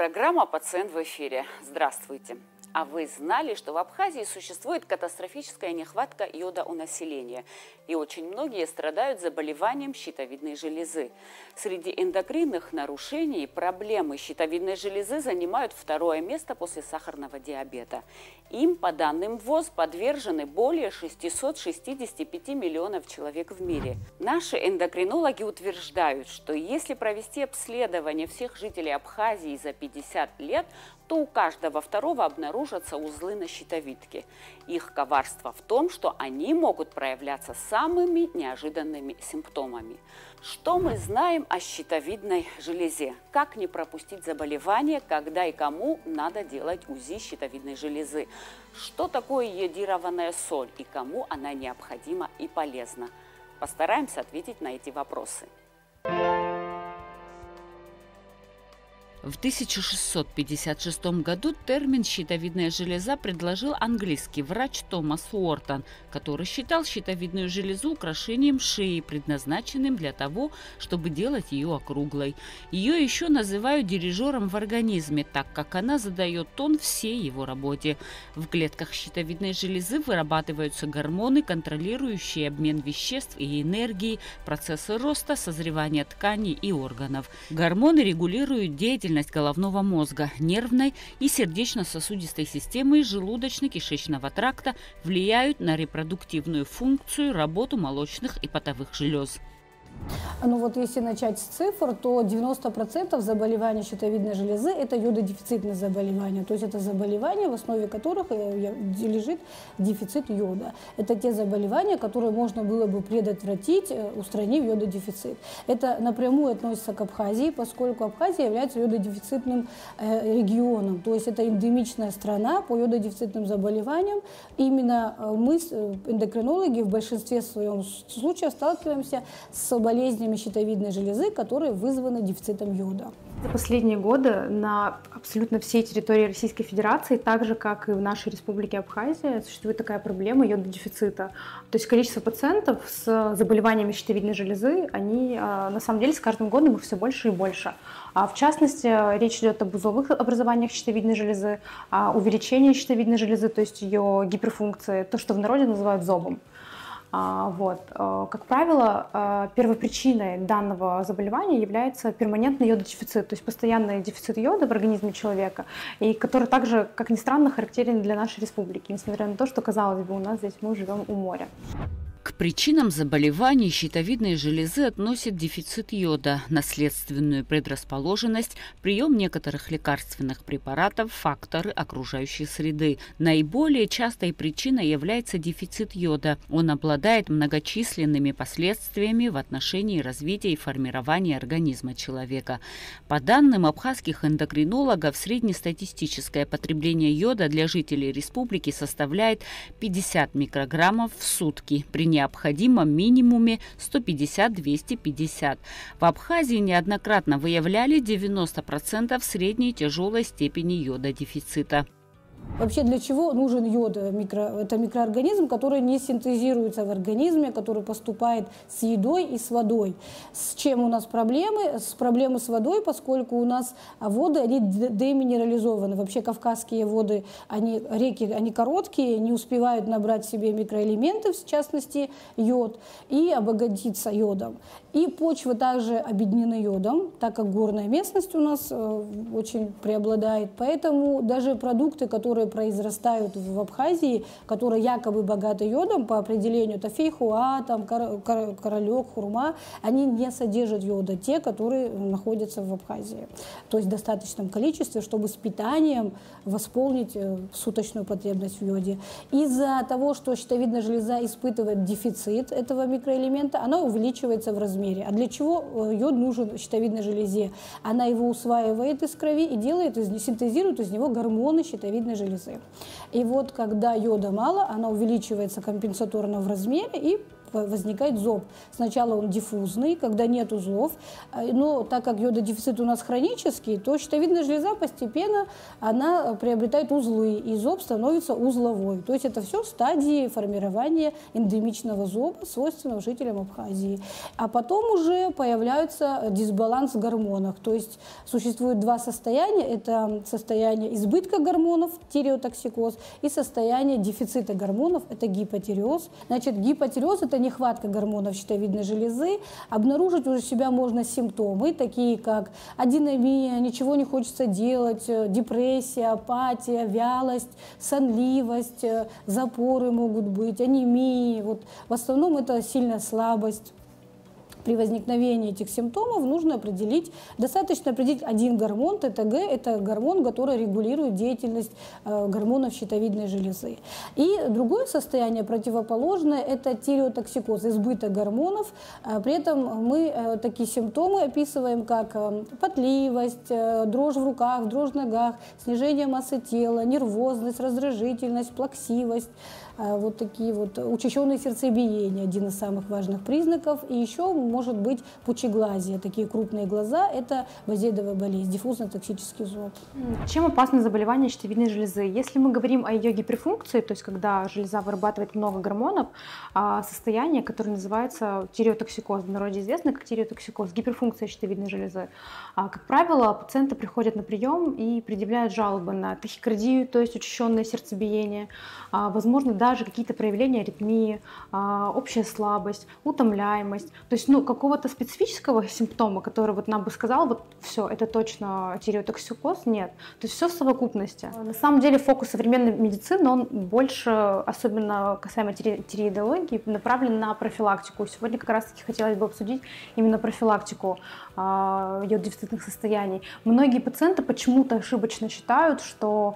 Программа «Пациент в эфире». Здравствуйте. А вы знали, что в Абхазии существует катастрофическая нехватка йода у населения, и очень многие страдают заболеванием щитовидной железы. Среди эндокринных нарушений проблемы щитовидной железы занимают второе место после сахарного диабета. Им, по данным ВОЗ, подвержены более 665 миллионов человек в мире. Наши эндокринологи утверждают, что если провести обследование всех жителей Абхазии за 50 лет, то у каждого второго обнаружатся узлы на щитовидке. Их коварство в том, что они могут проявляться самыми неожиданными симптомами. Что мы знаем о щитовидной железе? Как не пропустить заболевание, когда и кому надо делать УЗИ щитовидной железы? Что такое йодированная соль и кому она необходима и полезна? Постараемся ответить на эти вопросы. В 1656 году термин «щитовидная железа» предложил английский врач Томас Уортон, который считал щитовидную железу украшением шеи, предназначенным для того, чтобы делать ее округлой. Ее еще называют дирижером в организме, так как она задает тон всей его работе. В клетках щитовидной железы вырабатываются гормоны, контролирующие обмен веществ и энергии, процессы роста, созревания тканей и органов. Гормоны регулируют деятельность головного мозга, нервной и сердечно-сосудистой системы и желудочно-кишечного тракта, влияют на репродуктивную функцию, работу молочных и потовых желез. Ну вот если начать с цифр, то 90% заболеваний щитовидной железы – это йододефицитные заболевания. То есть это заболевания, в основе которых лежит дефицит йода. Это те заболевания, которые можно было бы предотвратить, устранив йододефицит. Это напрямую относится к Абхазии, поскольку Абхазия является йододефицитным регионом. То есть это эндемичная страна по йододефицитным заболеваниям. Именно мы, эндокринологи, в большинстве своем случаев сталкиваемся с болезнями щитовидной железы, которые вызваны дефицитом йода. За последние годы на абсолютно всей территории Российской Федерации, так же, как и в нашей республике Абхазия, существует такая проблема йододефицита. То есть количество пациентов с заболеваниями щитовидной железы, они на самом деле с каждым годом их все больше и больше. В частности, речь идет об узловых образованиях щитовидной железы, о увеличении щитовидной железы, то есть ее гиперфункции, то, что в народе называют зобом. Как правило, первопричиной данного заболевания является перманентный йододефицит, то есть постоянный дефицит йода в организме человека, и который также, как ни странно, характерен для нашей республики, несмотря на то, что, казалось бы, у нас здесь мы живем у моря. К причинам заболеваний щитовидной железы относят дефицит йода, наследственную предрасположенность, прием некоторых лекарственных препаратов, факторы окружающей среды. Наиболее частой причиной является дефицит йода. Он обладает многочисленными последствиями в отношении развития и формирования организма человека. По данным абхазских эндокринологов, среднестатистическое потребление йода для жителей республики составляет 50 микрограммов в сутки, при необходимом минимуме 150-250. В Абхазии неоднократно выявляли 90% средней тяжелой степени йододефицита. Вообще для чего нужен йод? Это микроорганизм, который не синтезируется в организме, который поступает с едой и с водой. С чем у нас проблемы? Проблемы с водой, поскольку у нас воды, они деминерализованы. Вообще кавказские воды, реки, они короткие, не успевают набрать себе микроэлементы, в частности йод, и обогатиться йодом. И почвы также обеднены йодом, так как горная местность у нас очень преобладает. Поэтому даже продукты, которые произрастают в Абхазии, которые якобы богаты йодом, по определению, это фейхоа, королек, хурма, они не содержат йода, те, которые находятся в Абхазии. То есть в достаточном количестве, чтобы с питанием восполнить суточную потребность в йоде. Из-за того, что щитовидная железа испытывает дефицит этого микроэлемента, она увеличивается в размере. А для чего йод нужен щитовидной железе? Она его усваивает из крови и синтезирует из него гормоны щитовидной железы. И вот когда йода мало, она увеличивается компенсаторно в размере и возникает зоб. Сначала он диффузный, когда нет узлов, но так как йододефицит у нас хронический, то щитовидная железа постепенно она приобретает узлы, и зоб становится узловой. То есть это все стадии формирования эндемичного зоба, свойственного жителям Абхазии. А потом уже появляется дисбаланс в гормонах. То есть существует два состояния. Это состояние избытка гормонов, тиреотоксикоз, и состояние дефицита гормонов, это гипотиреоз. Значит, гипотиреоз – это нехватка гормонов щитовидной железы. Обнаружить у себя можно симптомы, такие как адинамия, ничего не хочется делать, депрессия, апатия, вялость, сонливость, запоры могут быть, анемии. Вот. В основном это сильная слабость. При возникновении этих симптомов нужно достаточно определить один гормон, ТТГ, это гормон, который регулирует деятельность гормонов щитовидной железы. И другое состояние противоположное – это тиреотоксикоз, избыток гормонов. При этом мы такие симптомы описываем, как потливость, дрожь в руках, дрожь в ногах, снижение массы тела, нервозность, раздражительность, плаксивость. Вот такие вот учащенные сердцебиения, один из самых важных признаков. И еще может быть пучеглазие, такие крупные глаза, это базеидовая болезнь, диффузно-токсический зоб. Чем опасно заболевание щитовидной железы? Если мы говорим о ее гиперфункции, то есть когда железа вырабатывает много гормонов, состояние, которое называется тиреотоксикоз, в народе известно как тиреотоксикоз, гиперфункция щитовидной железы. Как правило, пациенты приходят на прием и предъявляют жалобы на тахикардию, то есть учащенное сердцебиение, возможно, даже какие-то проявления аритмии, общая слабость, утомляемость. То есть какого-то специфического симптома, который вот нам бы сказал, вот все, это точно тиреотоксикоз, нет. То есть все в совокупности. На самом деле фокус современной медицины, он больше, особенно касаемо тиреидологии, направлен на профилактику. Сегодня как раз-таки хотелось бы обсудить именно профилактику йододефицитных состояний. Многие пациенты почему-то ошибочно считают, что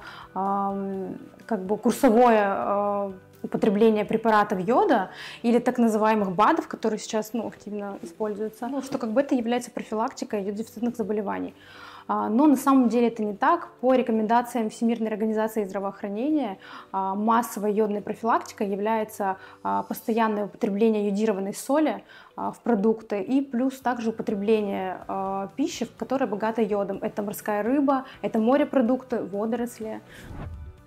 курсовое употребление препаратов йода или так называемых БАДов, которые сейчас активно используются, что это является профилактикой йододефицитных заболеваний. Но на самом деле это не так. По рекомендациям Всемирной организации здравоохранения массовой йодной профилактикой является постоянное употребление йодированной соли в продукты и плюс также употребление пищи, которая богата йодом. Это морская рыба, это морепродукты, водоросли.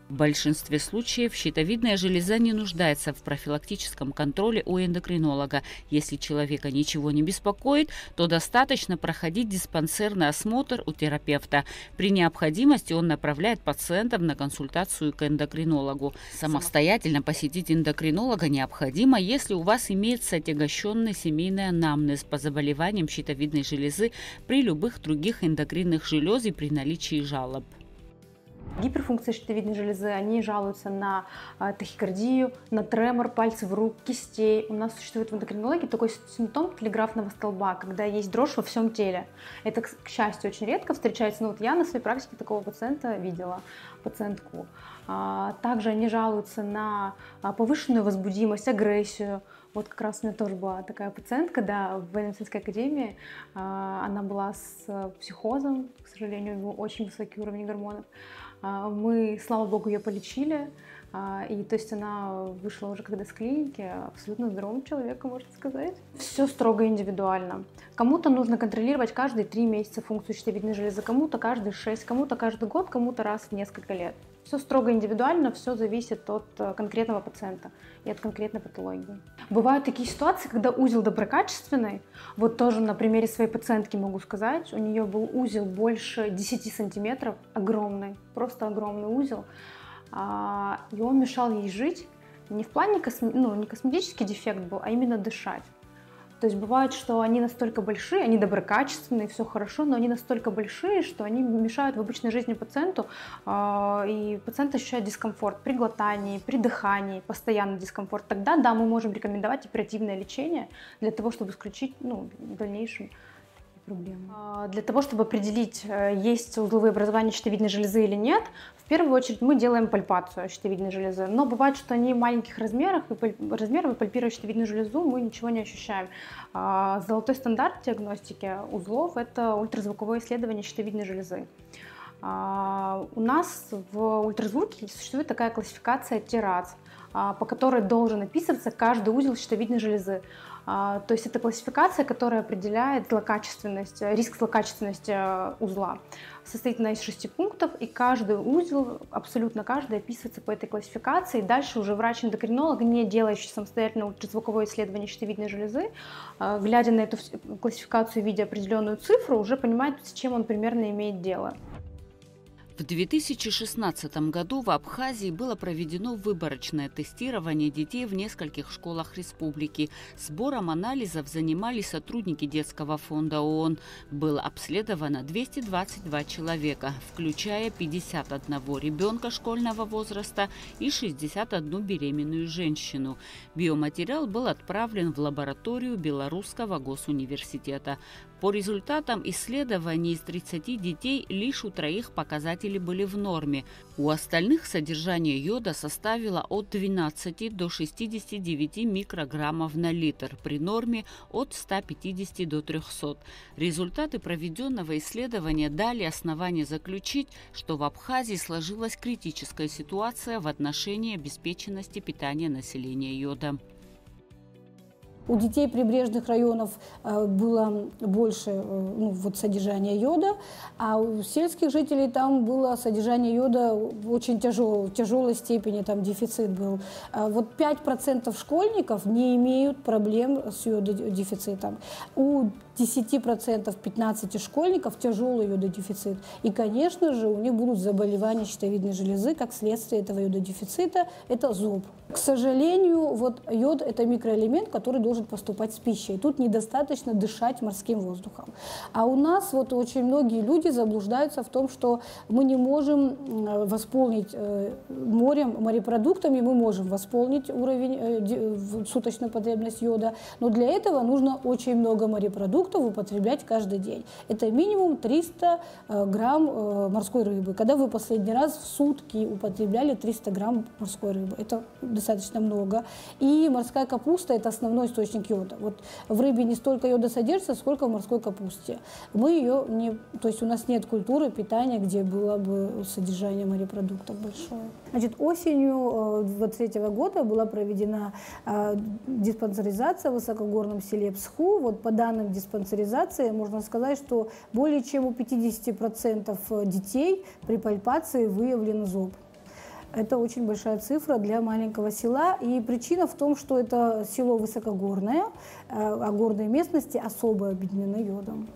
В большинстве случаев щитовидная железа не нуждается в профилактическом контроле у эндокринолога. Если человека ничего не беспокоит, то достаточно проходить диспансерный осмотр у терапевта. При необходимости он направляет пациентов на консультацию к эндокринологу. Самостоятельно посетить эндокринолога необходимо, если у вас имеется отягощенный семейный анамнез по заболеваниям щитовидной железы при любых других эндокринных желез и при наличии жалоб. Гиперфункция щитовидной железы, они жалуются на тахикардию, на тремор пальцев рук, кистей. У нас существует в эндокринологии такой симптом телеграфного столба, когда есть дрожь во всем теле. Это, к счастью, очень редко встречается, но я на своей практике такого пациента видела, пациентку. Также они жалуются на повышенную возбудимость, агрессию. Вот как раз у меня тоже была такая пациентка, в военно-медицинской академии. Она была с психозом, к сожалению, у него очень высокий уровень гормонов. Мы, слава богу, ее полечили, и то есть она вышла уже когда с клиники абсолютно здоровым человеком, можно сказать. Все строго индивидуально. Кому-то нужно контролировать каждые 3 месяца функцию щитовидной железы, кому-то каждые 6, кому-то каждый год, кому-то раз в несколько лет. Все строго индивидуально, все зависит от конкретного пациента и от конкретной патологии. Бывают такие ситуации, когда узел доброкачественный. Вот тоже на примере своей пациентки могу сказать. У нее был узел больше 10 сантиметров, огромный, просто огромный узел. И он мешал ей жить. Не в плане не косметический дефект был, а именно дышать. То есть бывает, что они настолько большие, они доброкачественные, все хорошо, но они настолько большие, что они мешают в обычной жизни пациенту, и пациент ощущает дискомфорт при глотании, при дыхании, постоянный дискомфорт. Тогда, да, мы можем рекомендовать оперативное лечение для того, чтобы исключить в дальнейшем проблемы. Для того, чтобы определить, есть узловые образования щитовидной железы или нет, в первую очередь мы делаем пальпацию щитовидной железы. Но бывает, что они в маленьких размерах, и пальпируя щитовидную железу, мы ничего не ощущаем. Золотой стандарт диагностики узлов – это ультразвуковое исследование щитовидной железы. У нас в ультразвуке существует такая классификация ТИРАЦ. по которой должен описываться каждый узел щитовидной железы. То есть это классификация, которая определяет злокачественность, риск злокачественности узла. Состоит она из 6 пунктов, и каждый узел, абсолютно каждый, описывается по этой классификации. Дальше уже врач-эндокринолог, не делающий самостоятельно ультразвуковое исследование щитовидной железы, глядя на эту классификацию, видя определенную цифру, уже понимает, с чем он примерно имеет дело. В 2016 году в Абхазии было проведено выборочное тестирование детей в нескольких школах республики. Сбором анализов занимались сотрудники детского фонда ООН. Было обследовано 222 человека, включая 51 ребенка школьного возраста и 61 беременную женщину. Биоматериал был отправлен в лабораторию Белорусского госуниверситета. По результатам исследований из 30 детей лишь у 3 показатели были в норме. У остальных содержание йода составило от 12 до 69 микрограммов на литр, при норме от 150 до 300. Результаты проведенного исследования дали основание заключить, что в Абхазии сложилась критическая ситуация в отношении обеспеченности питания населения йодом. У детей прибрежных районов было больше содержания йода, а у сельских жителей там было содержание йода в очень тяжелой степени, там дефицит был. Вот 5% школьников не имеют проблем с йододефицитом. У 10%, 15 школьников тяжелый йододефицит. И, конечно же, у них будут заболевания щитовидной железы, как следствие этого йододефицита, это зоб. К сожалению, йод – это микроэлемент, который должен поступать с пищей. Тут недостаточно дышать морским воздухом. А у нас очень многие люди заблуждаются в том, что мы не можем восполнить морепродуктами, мы можем восполнить уровень, суточную потребность йода, но для этого нужно очень много морепродуктов употреблять каждый день. Это минимум 300 грамм морской рыбы. Когда вы последний раз в сутки употребляли 300 грамм морской рыбы? Это достаточно много. И морская капуста – это основной источник йода. В рыбе не столько йода содержится, сколько в морской капусте. То есть у нас нет культуры питания, где было бы содержание морепродуктов большое. Осенью 2023 года была проведена диспансеризация в высокогорном селе Псху. По данным диспансеризации можно сказать, что более чем у 50% детей при пальпации выявлен зоб. Это очень большая цифра для маленького села. И причина в том, что это село высокогорное, а горные местности особо обеднены йодом.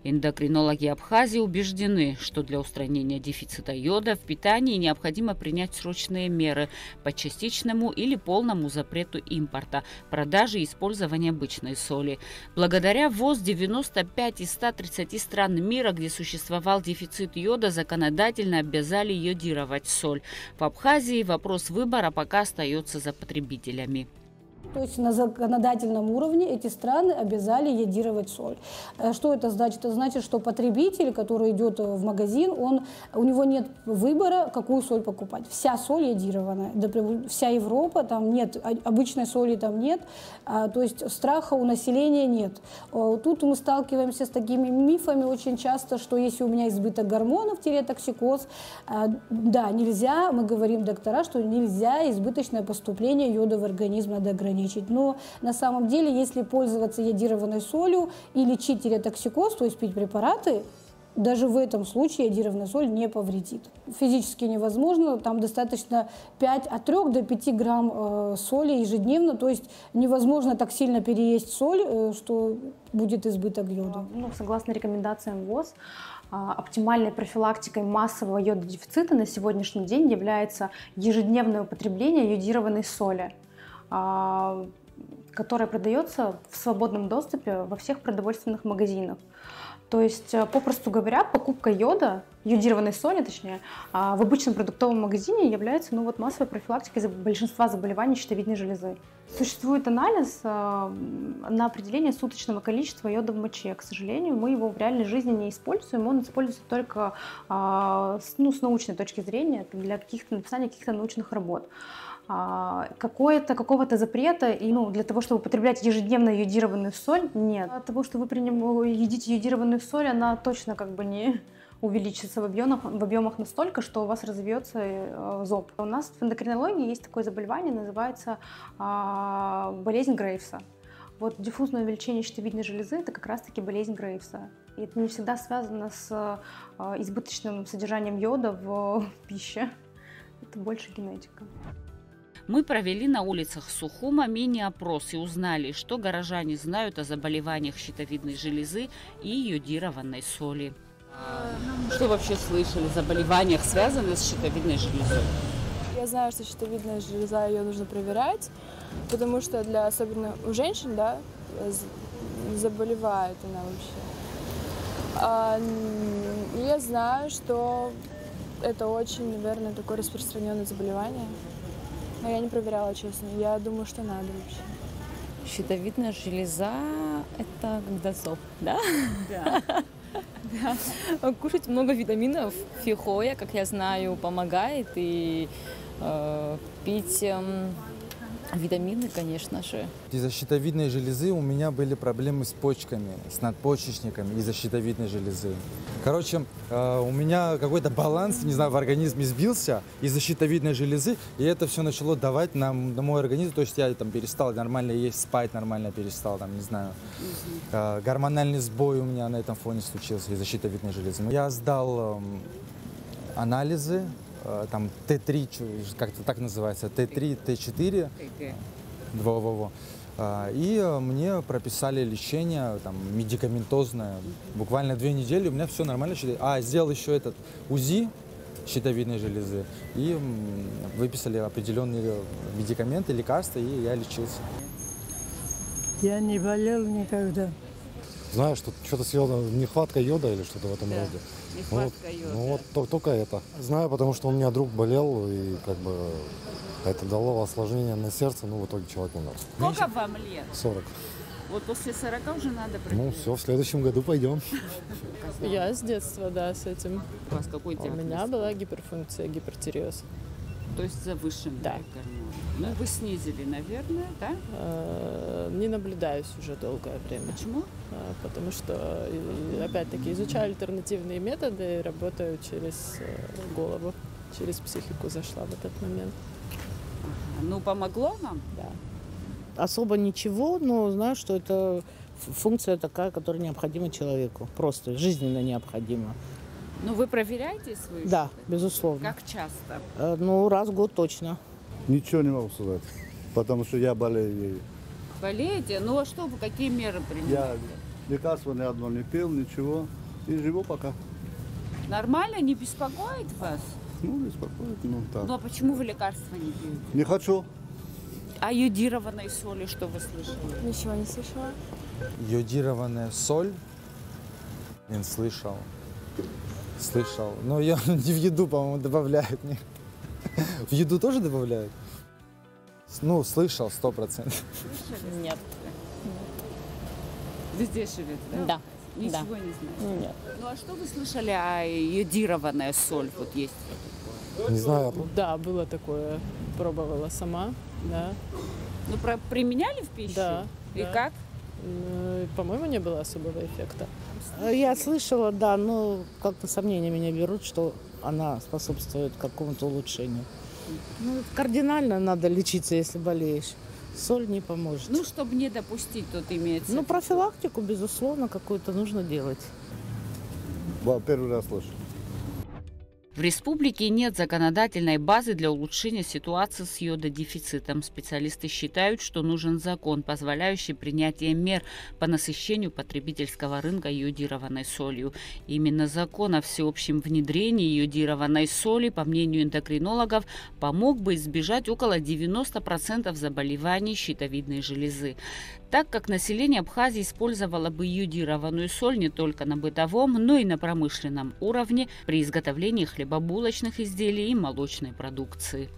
Эндокринологи Абхазии убеждены, что для устранения дефицита йода в питании необходимо принять срочные меры по частичному или полному запрету импорта, продажи и использования обычной соли. Благодаря ВОЗ 95 из 130 стран мира, где существовал дефицит йода, законодательно обязали йодировать соль. В Абхазии вопрос выбора пока остается за потребителями. То есть на законодательном уровне эти страны обязали йодировать соль. Что это значит? Это значит, что потребитель, который идет в магазин, у него нет выбора, какую соль покупать. Вся соль йодированная. Вся Европа, там нет, обычной соли там нет. То есть страха у населения нет. Тут мы сталкиваемся с такими мифами очень часто, что если у меня избыток гормонов, токсикоз, да, нельзя, мы говорим доктора, что нельзя избыточное поступление йода в организм, надо ограничить. Но на самом деле, если пользоваться йодированной солью и лечить тиреотоксикоз, то есть пить препараты, даже в этом случае йодированная соль не повредит. Физически невозможно, там достаточно от 3 до 5 грамм соли ежедневно, то есть невозможно так сильно переесть соль, что будет избыток йода. Согласно рекомендациям ВОЗ, оптимальной профилактикой массового йододефицита на сегодняшний день является ежедневное употребление йодированной соли, которая продается в свободном доступе во всех продовольственных магазинах. То есть, попросту говоря, покупка йода, йодированной соли, точнее, в обычном продуктовом магазине является массовой профилактикой большинства заболеваний щитовидной железы. Существует анализ на определение суточного количества йода в моче. К сожалению, мы его в реальной жизни не используем, он используется только с научной точки зрения, для написания каких-то научных работ. Какого-то запрета для того, чтобы употреблять ежедневно йодированную соль, нет. От того, что вы едите йодированную соль, она точно не увеличится в объемах настолько, что у вас разовьется зоб. У нас в эндокринологии есть такое заболевание, называется болезнь Грейвса. Вот диффузное увеличение щитовидной железы – это как раз-таки болезнь Грейвса. И это не всегда связано с избыточным содержанием йода в пище. Это больше генетика. Мы провели на улицах Сухума мини-опрос и узнали, что горожане знают о заболеваниях щитовидной железы и йодированной соли. Что вообще слышали о заболеваниях, связанных с щитовидной железой? Я знаю, что щитовидная железа, ее нужно проверять, потому что особенно у женщин, да, заболевает она вообще. И я знаю, что это очень, наверное, такое распространенное заболевание. Но я не проверяла, честно. Я думаю, что надо вообще. Щитовидная железа – это когда зоб, да? Да. Да. Кушать много витаминов, фихоя, как я знаю, помогает. И пить витамины, конечно же. Из-за щитовидной железы у меня были проблемы с почками, с надпочечниками из-за щитовидной железы. Короче, у меня какой-то баланс, не знаю, в организме сбился из-за щитовидной железы, и это все начало давать на мой организм. То есть я там перестал нормально есть, спать нормально перестал, там, не знаю. Гормональный сбой у меня на этом фоне случился из-за щитовидной железы. Я сдал анализы. Там Т3, как-то так называется, Т3, Т4, и мне прописали лечение там, медикаментозное. Буквально 2 недели у меня все нормально. Сделал еще этот УЗИ щитовидной железы и выписали определенные медикаменты, лекарства, и я лечился. Я не болел никогда. Знаю, что что-то с йодом, нехватка йода или что-то в этом роде. Нехватка йода. Ну вот только это. Знаю, потому что у меня друг болел, и как бы это дало осложнение на сердце, в итоге человек умер. Сколько вам лет? 40. Вот после 40 уже надо проверить. Ну все, в следующем году пойдем. Я с детства, да, с этим. У вас какой диагноз? У меня была гиперфункция, гипертиреоз. То есть завышенный Да. гормон. Ну, вы снизили, наверное, да? Не наблюдаюсь уже долгое время. Почему? Потому что, опять-таки, изучаю альтернативные методы, работаю через голову, через психику зашла в этот момент. Ну, помогло вам? Да. Особо ничего, но знаю, что это функция такая, которая необходима человеку. Просто жизненно необходима. Ну, вы проверяете свою Да, щитовидную? безусловно. Как часто? Раз в год точно. Ничего не могу сказать, потому что я болею ею. Болеете? Ну, а что вы, какие меры принимаете? Я лекарства ни одно не пил, ничего, и живу пока. Нормально? Не беспокоит вас? Беспокоит, так. Ну, а почему вы лекарства не пьете? Не хочу. А йодированной соли что вы слышали? Ничего не слышала. Йодированная соль? Слышал. Слышал. Но ее не в еду, по-моему, добавляют. Нет? В еду тоже добавляют? Ну, слышал, 100%. Нет. Вы здесь живете, да? Да. Ничего Да. не знаете? Нет. Ну, а что вы слышали о йодированная соль? Вот есть. Не знаю. Да, было такое. Пробовала сама, да. Ну, применяли в пищу? Да. И да. как? По-моему, не было особого эффекта. Я слышала, да, но как-то сомнения меня берут, что она способствует какому-то улучшению. Кардинально надо лечиться, если болеешь. Соль не поможет. Ну, чтобы не допустить, тут имеется. Ну, профилактику, безусловно, какую-то нужно делать. Первый раз слышу. В республике нет законодательной базы для улучшения ситуации с йододефицитом. Специалисты считают, что нужен закон, позволяющий принятие мер по насыщению потребительского рынка йодированной солью. Именно закон о всеобщем внедрении йодированной соли, по мнению эндокринологов, помог бы избежать около 90% заболеваний щитовидной железы. Так как население Абхазии использовало бы йодированную соль не только на бытовом, но и на промышленном уровне при изготовлении хлебобулочных изделий и молочной продукции.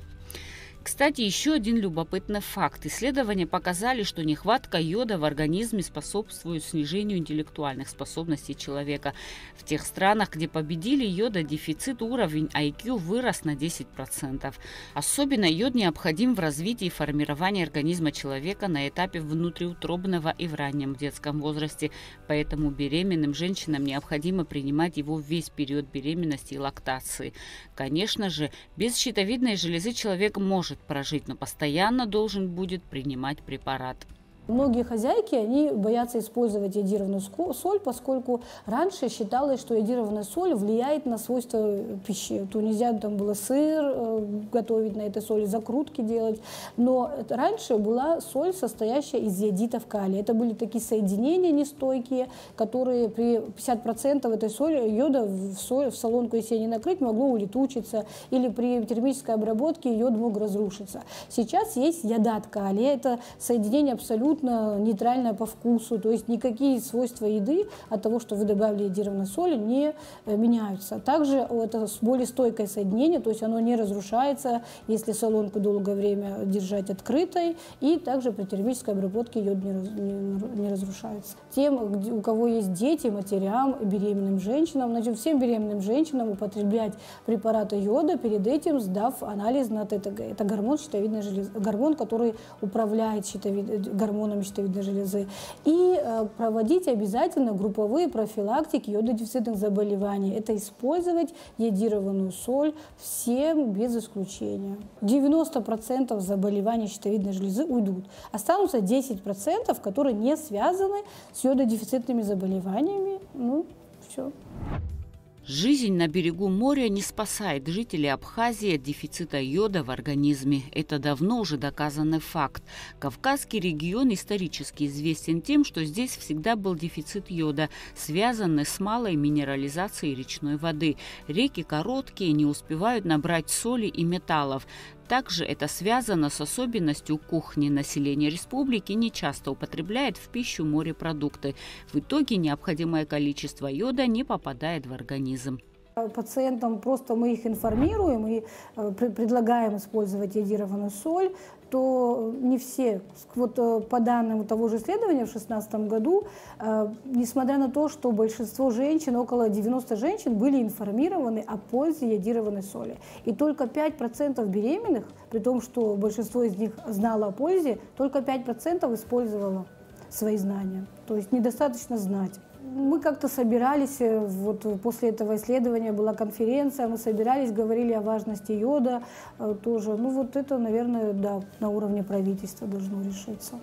Кстати, еще один любопытный факт. Исследования показали, что нехватка йода в организме способствует снижению интеллектуальных способностей человека. В тех странах, где победили йододефицит, уровень IQ вырос на 10%. Особенно йод необходим в развитии и формировании организма человека на этапе внутриутробного и в раннем детском возрасте. Поэтому беременным женщинам необходимо принимать его весь период беременности и лактации. Конечно же, без щитовидной железы человек может прожить, но постоянно должен будет принимать препарат. Многие хозяйки, они боятся использовать йодированную соль, поскольку раньше считалось, что йодированная соль влияет на свойства пищи. То нельзя там было сыр готовить на этой соли, закрутки делать. Но раньше была соль, состоящая из йодитов калия. Это были такие соединения нестойкие, которые при 50% этой соли, йода в солонку, если не накрыть, могло улетучиться. Или при термической обработке йод мог разрушиться. Сейчас есть йодат калия. Это соединение абсолютно нейтральное по вкусу, то есть никакие свойства еды от того, что вы добавили йодированной соли, не меняются. Также это более стойкое соединение, то есть оно не разрушается, если солонку долгое время держать открытой, и также при термической обработке йод не разрушается. Тем, у кого есть дети, матерям, беременным женщинам, значит, всем беременным женщинам употреблять препараты йода, перед этим сдав анализ на ТТГ. Это гормон щитовидной железы, гормон, который управляет гормоном щитовидной железы. И проводить обязательно групповые профилактики йододефицитных заболеваний. Это использовать йодированную соль всем без исключения. 90% заболеваний щитовидной железы уйдут. Останутся 10%, которые не связаны с йододефицитными заболеваниями. Ну, все. Жизнь на берегу моря не спасает жителей Абхазии от дефицита йода в организме. Это давно уже доказанный факт. Кавказский регион исторически известен тем, что здесь всегда был дефицит йода, связанный с малой минерализацией речной воды. Реки короткие, не успевают набрать соли и металлов. Также это связано с особенностью кухни. Население республики не часто употребляет в пищу морепродукты. В итоге необходимое количество йода не попадает в организм. Пациентам просто мы их информируем и предлагаем использовать йодированную соль, то не все. Вот по данным того же исследования в 2016 году, несмотря на то, что большинство женщин, около 90 женщин, были информированы о пользе йодированной соли. И только 5% беременных, при том, что большинство из них знало о пользе, только 5% использовало свои знания. То есть недостаточно знать. Мы как-то собирались, вот после этого исследования была конференция, мы собирались, говорили о важности йода тоже. Ну вот это, наверное, да, на уровне правительства должно решиться.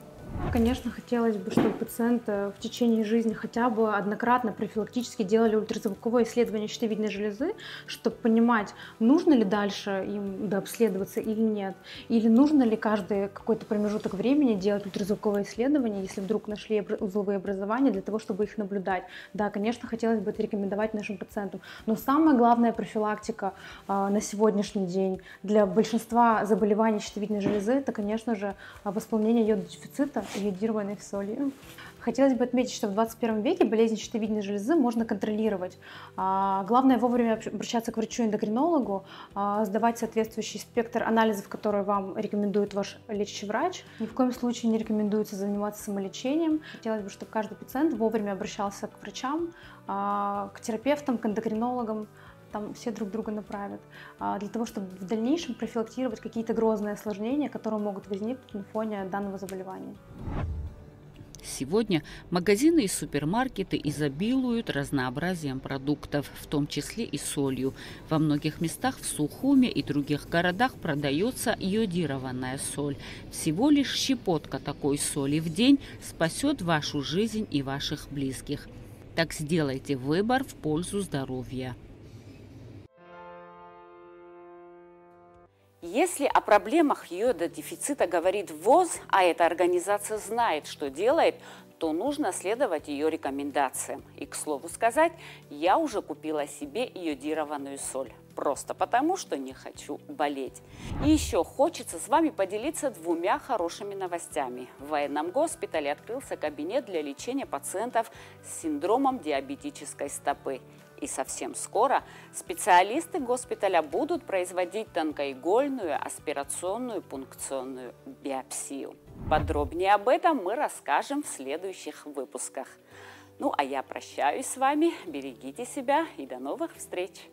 Конечно, хотелось бы, чтобы пациенты в течение жизни хотя бы однократно профилактически делали ультразвуковое исследование щитовидной железы, чтобы понимать, нужно ли дальше им дообследоваться или нет, или нужно ли каждый какой-то промежуток времени делать ультразвуковое исследование, если вдруг нашли узловые образования, для того, чтобы их наблюдать. Да, конечно, хотелось бы это рекомендовать нашим пациентам, но самая главная профилактика на сегодняшний день для большинства заболеваний щитовидной железы – это, конечно же, восполнение йододефицита йодированной солью. Хотелось бы отметить, что в 21 веке болезнь щитовидной железы можно контролировать. Главное вовремя обращаться к врачу-эндокринологу, сдавать соответствующий спектр анализов, которые вам рекомендует ваш лечащий врач. Ни в коем случае не рекомендуется заниматься самолечением. Хотелось бы, чтобы каждый пациент вовремя обращался к врачам, к терапевтам, к эндокринологам. Там все друг друга направят, для того, чтобы в дальнейшем профилактировать какие-то грозные осложнения, которые могут возникнуть на фоне данного заболевания. Сегодня магазины и супермаркеты изобилуют разнообразием продуктов, в том числе и солью. Во многих местах в Сухуме и других городах продается йодированная соль. Всего лишь щепотка такой соли в день спасет вашу жизнь и ваших близких. Так сделайте выбор в пользу здоровья. Если о проблемах йододефицита говорит ВОЗ, а эта организация знает, что делает, то нужно следовать ее рекомендациям. И, к слову сказать, я уже купила себе йодированную соль. Просто потому, что не хочу болеть. И еще хочется с вами поделиться двумя хорошими новостями. В военном госпитале открылся кабинет для лечения пациентов с синдромом диабетической стопы. И совсем скоро специалисты госпиталя будут производить тонкоигольную аспирационную пункционную биопсию. Подробнее об этом мы расскажем в следующих выпусках. Ну а я прощаюсь с вами, берегите себя и до новых встреч!